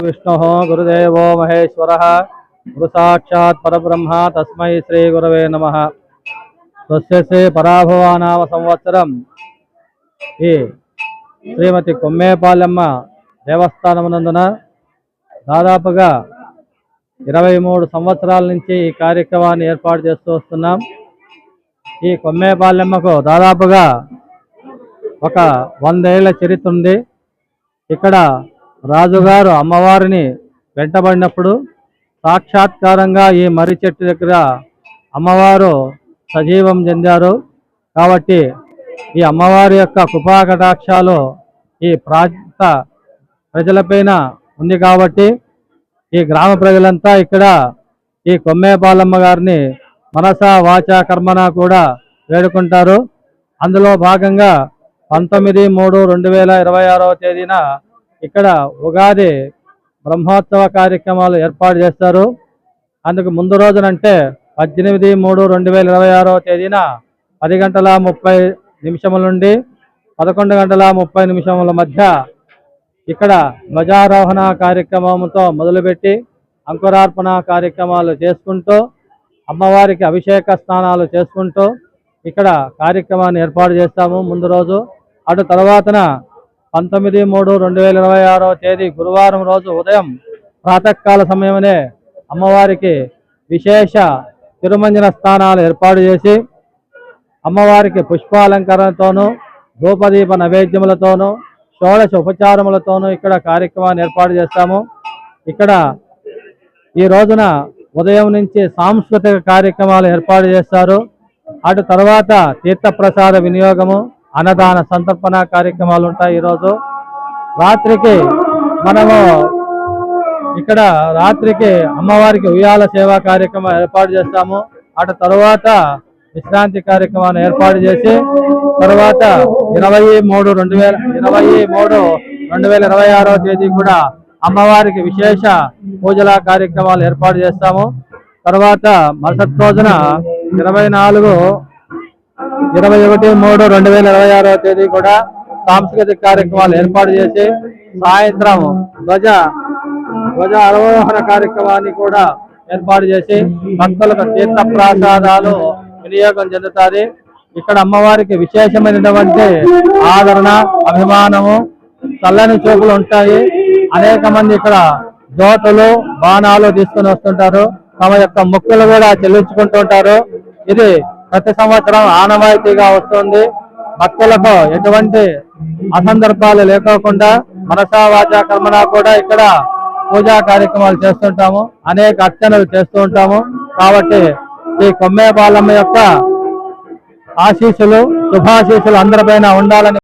विष्णुः गुरुदेवो महेश्वरः गुरु साक्षात् परब्रह्म तस्मै श्री गुरवे नमः। स्वस्य पराभवानाम संवत्सरं ఈ శ్రీమతి కొమ్మేపాలెమ్మ దేవస్థానమునందున దాదాపుగా 23 సంవత్సరాల నుంచి ఈ కార్యక్రమాన్ని ఏర్పాటు చేస్తూ వస్తున్నాం. ఈ కొమ్మేపాలెమ్మకు దాదాపుగా ఒక 100 ఏళ్ల చరిత్ర ఉంది. ఇక్కడ రాజుగారు అమ్మవారిని వెంటబడినప్పుడు సాక్షాత్కారంగా ఈ మర్రి చెట్టు దగ్గర అమ్మవారు సజీవం చెందారు. కాబట్టి ఈ అమ్మవారి యొక్క కృపా కటాక్షాలు ఈ ప్రాంత ప్రజలపైన ఉంది. కాబట్టి ఈ గ్రామ ప్రజలంతా ఇక్కడ ఈ కొమ్మేపాలమ్మ గారిని మనస వాచ కర్మన కూడా వేడుకుంటారు. అందులో భాగంగా 19/3/2026వ తేదీన ఇక్కడ ఉగాది బ్రహ్మోత్సవ కార్యక్రమాలు ఏర్పాటు చేస్తారు. అందుకు ముందు రోజునంటే 18/3/2026వ తేదీన 10:30 నుండి 11:30 మధ్య ఇక్కడ ధ్వజారోహణ కార్యక్రమంతో మొదలుపెట్టి అంకురార్పణ కార్యక్రమాలు చేసుకుంటూ అమ్మవారికి అభిషేక స్నానాలు చేసుకుంటూ ఇక్కడ కార్యక్రమాన్ని ఏర్పాటు చేస్తాము ముందు రోజు. అటు తర్వాతన 19/3/2026వ తేదీ గురువారం రోజు ఉదయం ప్రాతకాల సమయమనే అమ్మవారికి విశేష తిరుమంజన స్థానాలు ఏర్పాటు చేసి అమ్మవారికి పుష్పాలంకరణతోనూ ధూపదీప నైవేద్యములతోనూ షోడశ ఉపచారములతోనూ ఇక్కడ కార్యక్రమాన్ని ఏర్పాటు చేస్తాము. ఇక్కడ ఈ రోజున ఉదయం నుంచి సాంస్కృతిక కార్యక్రమాలు ఏర్పాటు చేస్తారు. అటు తర్వాత తీర్థప్రసాద వినియోగము, అన్నదాన సంతర్పణ కార్యక్రమాలు ఉంటాయి. ఈరోజు రాత్రికి మనము ఇక్కడ అమ్మవారికి ఉయ్యాల సేవా కార్యక్రమం ఏర్పాటు చేస్తాము. అటు తర్వాత విశ్రాంతి కార్యక్రమాన్ని ఏర్పాటు చేసి తర్వాత 20/3/2026వ తేదీ కూడా అమ్మవారికి విశేష పూజల కార్యక్రమాలు ఏర్పాటు చేస్తాము. తర్వాత మరుసటి రోజున 21/3/2026వ తేదీ కూడా సాంస్కృతిక కార్యక్రమాలు ఏర్పాటు చేసి సాయంత్రం ధ్వజ ఆరోహణ కార్యక్రమాన్ని కూడా ఏర్పాటు చేసి భక్తులకు తీర్థ ప్రసాదాలు వినియోగం చెందుతుంది. ఇక్కడ అమ్మవారికి విశేషమైనటువంటి ఆదరణ, అభిమానము, చల్లని చూపులు ఉంటాయి. అనేక మంది ఇక్కడ జోటులు, బాణాలు తీసుకుని వస్తుంటారు. తమ యొక్క మొక్కులు కూడా చెల్లించుకుంటూ ఉంటారు. ఇది ప్రతి సంవత్సరం ఆనవాయితీగా వస్తుంది. భక్తులకు ఎటువంటి అసందర్భాలు లేకోకుండా మనసా వాచా కర్మణ కూడా ఇక్కడ పూజా కార్యక్రమాలు చేస్తుంటాము. అనేక అర్చనలు చేస్తూ ఉంటాము. కాబట్టి ఈ కొమ్మేపాలమ్మ యొక్క ఆశీస్సులు, శుభాశీస్సులు అందరిపైన ఉండాలని